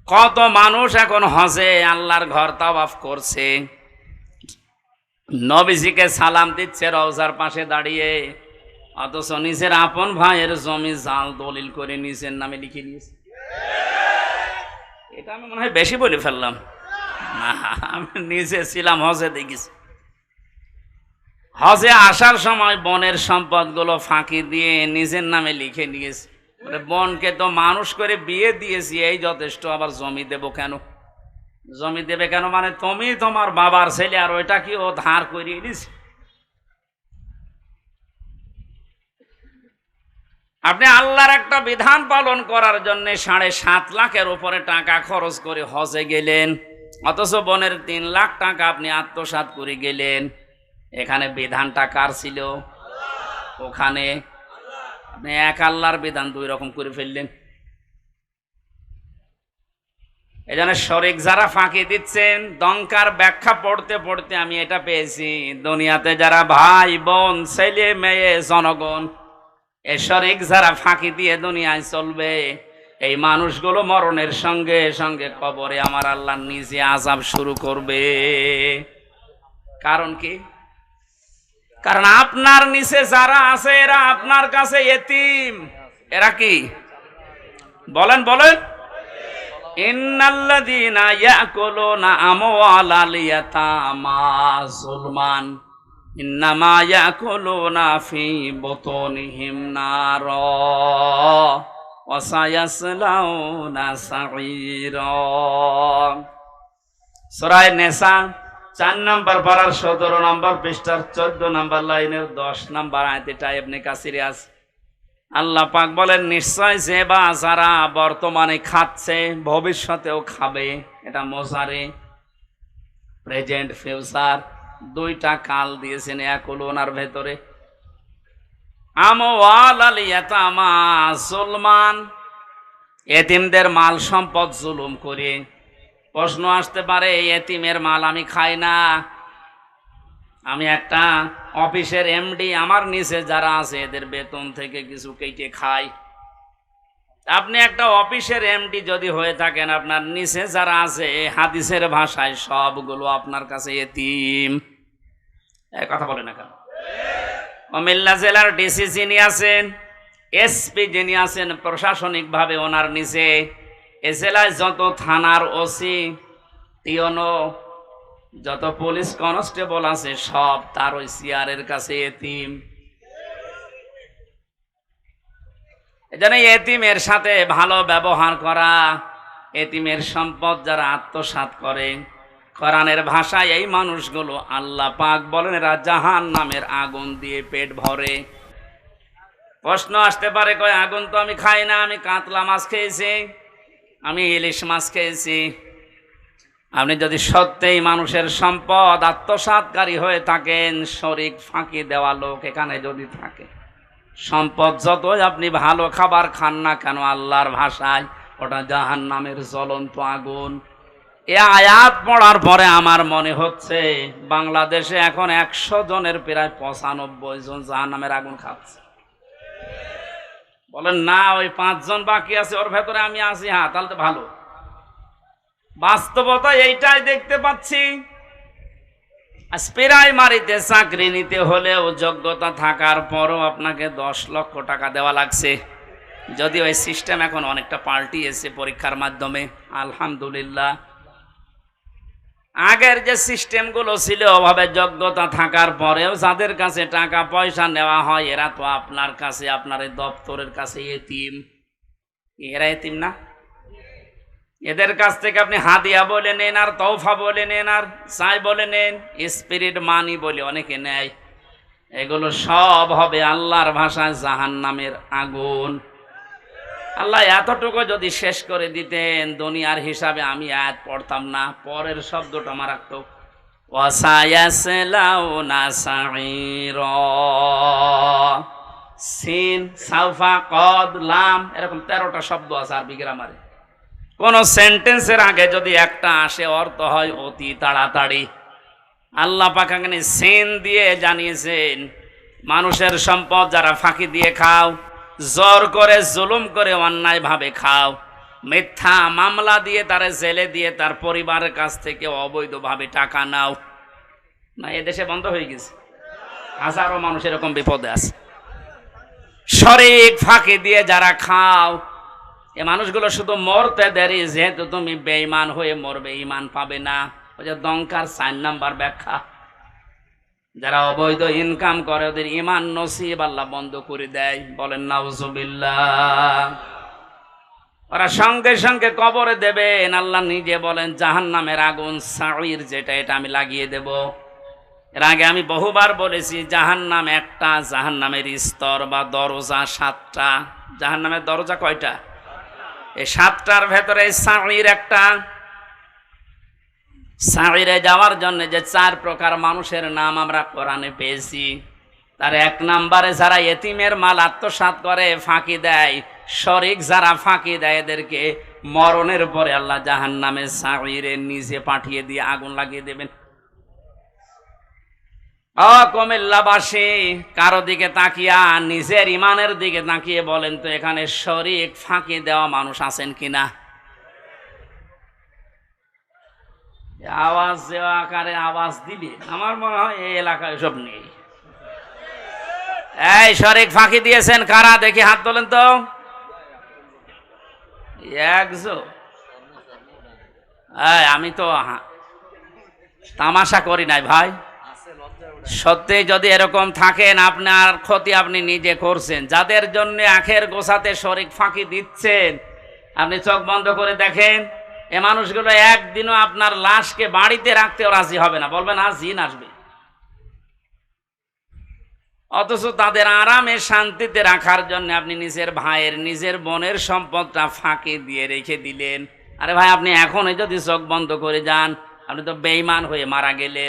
কত মানুষ এখন হজে আল্লাহর ঘর তাওয়াফ করছে, নবীজিকে সালাম দিচ্ছে রওজার পাশে দাঁড়িয়ে, অথচ নিজের আপন ভাইয়ের জমি জাল দলিল করে নিজের নামে লিখে নিয়েছে। এটা আমি মনে হয় বেশি বলে ফেললাম। না, আমি নিজে ছিলাম হজে, দেখেছি। হজে আসার সময় বনের সম্পদগুলো ফাঁকি দিয়ে নিজের নামে লিখে নিয়েছে। বনকে তো মানুষ করে বিয়ে দিয়েছি, এই যথেষ্ট, আবার জমি দেব কেন? জমি দেবে কেন মানে তুমি তোমার বাবার ছেলে, আর ওইটা কি ও ধার করিয়ে দিছে? আপনি আল্লাহর একটা বিধান পালন করার জন্য 7.5 লাখের উপরে টাকা খরচ করে হজে গেলেন, অথচ বনের 3 লাখ টাকা আপনি আত্মসাৎ করে গেলেন। এখানে বিধানটা কার ছিল? ওখানে আপনি এক আল্লাহর বিধান 2 রকম করে ফেললেন। এই জন্য শরিক যারা ফাঁকি দিচ্ছেন, দঙ্কার ব্যাখ্যা পড়তে পড়তে আমি এটা পেয়েছি, দুনিয়াতে যারা ভাই বোন ছেলে মেয়ে জনগণ, এ শরিক যারা ফাঁকি দিয়ে দুনিয়ায় চলবে, এই মানুষগুলো মরণের সঙ্গে সঙ্গে কবরে আমার আল্লাহ নিজে আযাব শুরু করবে। কারণ কি? কারণ আপনার নিচে যারা আছে এরা আপনার কাছে এতিম। এরা কি? বলেন বলেন। ইন্নাল্লাযীনা ইয়াকুলুনা আমওয়ালাল ইয়াতামা যুলমান ইন্নামা ইয়াকুলুনা ফি বুতুনিহিম নারা ওয়া সায়াসলাউনা সাঈরা। সূরা নিসা 4 নম্বর পারার 17 নম্বর পৃষ্ঠার 14 নম্বর লাইনের 10 নম্বর আয়াতে এটা ইবনে কাসিরে আছে। আল্লাহ পাক বলেন, নিশ্চয় যে বা যারা বর্তমানে খাচ্ছে ভবিষ্যতেও খাবে। এটা মোজারে, প্রেজেন্ট, ফিউচার, 2টা কাল দিয়েছেন ইয়াকুলুনার ভেতরে। আমওয়ালাল ইয়াতামা যুলমান, এতিমদের মাল সম্পদ জুলুম করে। প্রশ্ন আসতে পারে, এতিমের মাল আমি খাই না, আমি একটা অফিসের এমডি, আমার নিচে যারা আছে এদের বেতন থেকে কিছু কেটে খাই। আপনি একটা অফিসের এমডি যদি হয়ে থাকেন, আপনার নিচে যারা আছে হাদিসের ভাষায় সবগুলো আপনার কাছে এতিম। কথা বলে না কেন? কুমিল্লা জেলার ডিসি যিনি আছেন, এসপি যিনি আছেন প্রশাসনিকভাবে, ওনার নিচে এ জেলায় যত থানার ওসি, টিওনো, যত পুলিশ কনস্টেবল আছে সব তার ওই চেয়ারের কাছে এতিম। এজন্য এতিমের সাথে ভালো ব্যবহার করা, এতিমের সম্পদ যারা আত্মসাৎ করে, কোরআনের ভাষায় এই মানুষগুলো আল্লাহ পাক বলেন এরা জাহান্নামের আগুন দিয়ে পেট ভরে। প্রশ্ন আসতে পারে, কয় আগুন তো আমি খাই না, আমি কাতলা মাছ খেয়েছি, আমি ইলিশ মাছ খেয়েছি। আপনি যদি সত্যিই মানুষের সম্পদ আত্মসাৎকারী হয়ে থাকেন, শরিক ফাঁকি দেওয়া লোক এখানে যদি থাকে, সম্পদ যতই আপনি ভালো খাবার খান না কেন, আল্লাহর ভাষায় ওটা জাহান্নামের জ্বলন্ত আগুন। এ আয়াত পড়ার পরে আমার মনে হচ্ছে বাংলাদেশে এখন 100 জনের প্রায় 95 জন জাহান্নামের আগুন খাচ্ছে। বলেন না, ওই 5 জন বাকি আছে, ওর ভেতরে আমি আছি। হ্যাঁ, তাহলে তো ভালো। বাস্তবতা এইটাই দেখতে পাচ্ছি। প্রাইমারিতে চাকরি নিতে হলেও যোগ্যতা থাকার পরও আপনাকে 10 লক্ষ টাকা দেওয়া লাগছে। যদি ওই সিস্টেম এখন অনেকটা পাল্টিয়েছে পরীক্ষার মাধ্যমে, আলহামদুলিল্লাহ। আগের যে সিস্টেমগুলো ছিল, ওভাবে যোগ্যতা থাকার পরেও যাদের কাছে টাকা পয়সা নেওয়া হয়, এরা তো আপনার কাছে, আপনার এই দপ্তরের কাছে এতিম। এরা এতিম না? এদের কাছ থেকে আপনি হাদিয়া বলে নেন, আর তৌফা বলে নেন, আর চাই বলে নেন, স্পিরিট মানি বলে অনেকে নেয়। এগুলো সব হবে আল্লাহর ভাষায় জাহান্নামের আগুন। আল্লাহ এতটুকু যদি শেষ করে দিতেন, দুনিয়ার হিসাবে আমি আয়াত পড়তাম না, পরের শব্দটা আমার রাখতো, ওয়াসায়াসলাউনা সাঈরা। সিন, সাউফা, কদ, লাম, এরকম 13টা শব্দ আছে আরবি গ্রামারে। কোন সেন্টেন্সের আগে যদি একটা আসে, অর্থ হয় অতি তাড়াতাড়ি। আল্লাহ পাক এখানে সিন দিয়ে জানিয়েছেন, মানুষের সম্পদ যারা ফাঁকি দিয়ে খাও, জোর করে জুলুম করে অন্যায় ভাবে খাও, মিথ্যা মামলা দিয়ে তারে জেলে দিয়ে তার পরিবারের কাছ থেকে অবৈধভাবে টাকা নাও, না এদেশে বন্ধ হয়ে গেছে। হাজারো মানুষ এরকম বিপদে আছে। শরীক ফাঁকি দিয়ে যারা খাও, এ মানুষগুলো শুধু মরতে দেরি, যেহেতু তুমি বেঈমান হয়ে মরবে, ঈমান পাবে না। ওই যে দঙ্কার 4 নাম্বার ব্যাখ্যা, যারা অবৈধ ইনকাম করে ওদের ঈমান নসিব আল্লাহ বন্ধ করে দেয়। বলেন নাউজুবিল্লাহ। ওরা সঙ্গে সঙ্গে কবরে দেবেন। আল্লাহ নিজে বলেন জাহান্নামের আগুন সাঈর, যেটা এটা আমি লাগিয়ে দেব। এর আগে আমি বহুবার বলেছি জাহান্নাম একটা, জাহান্নামের স্তর বা দরজা 7টা। জাহান্নামের দরজা কয়টা? এই 7টার ভেতরে সাঈর একটা। সাঈরে যাওয়ার জন্য যে 4 প্রকার মানুষের নাম আমরা কোরআনে পেয়েছি, তার 1 নম্বরে যারা এতিমের মাল আত্মসাৎ করে, ফাঁকি দেয়, শরীক যারা ফাঁকি দেয়, এদেরকে মরণের পরে আল্লাহ জাহান্নামে সাঈরে নিজে পাঠিয়ে দিয়ে আগুন লাগিয়ে দেবেন। কুমিল্লাবাসী, কারো দিকে তাকিয়া নিজের ইমানের দিকে তাকিয়ে বলেন তো, এখানে শরীক ফাঁকি দেওয়া মানুষ আছেন কিনা? আওয়াজ দেওয়া আকারে আওয়াজ দিবে, আমার মনে হয় এই এলাকায় সব নেই। এই শরীক ফাঁকি দিয়েছেন কারা? দেখি হাত তোলেন তো। একজন। আমি তো তামাশা করি নাই ভাই। সত্যি যদি এরকম থাকেন, আপনার ক্ষতি আপনি নিজে করছেন। যাদের জন্য আখের গোছাতে শরীক ফাঁকি দিচ্ছেন, আপনি চোখ বন্ধ করে দেখেন, এ মানুষগুলো একদিনও আপনার লাশকে বাড়িতে রাখতেও রাজি হবে না, বলবেন আজ জিন আসবে। অথচ তাদের আরামে শান্তিতে রাখার জন্য আপনি নিজের ভাইয়ের, নিজের বোনের সম্পদটা ফাঁকি দিয়ে রেখে দিলেন। আরে ভাই, আপনি এখনই যদি চোখ বন্ধ করে যান, আপনি তো বেঈমান হয়ে মারা গেলেন।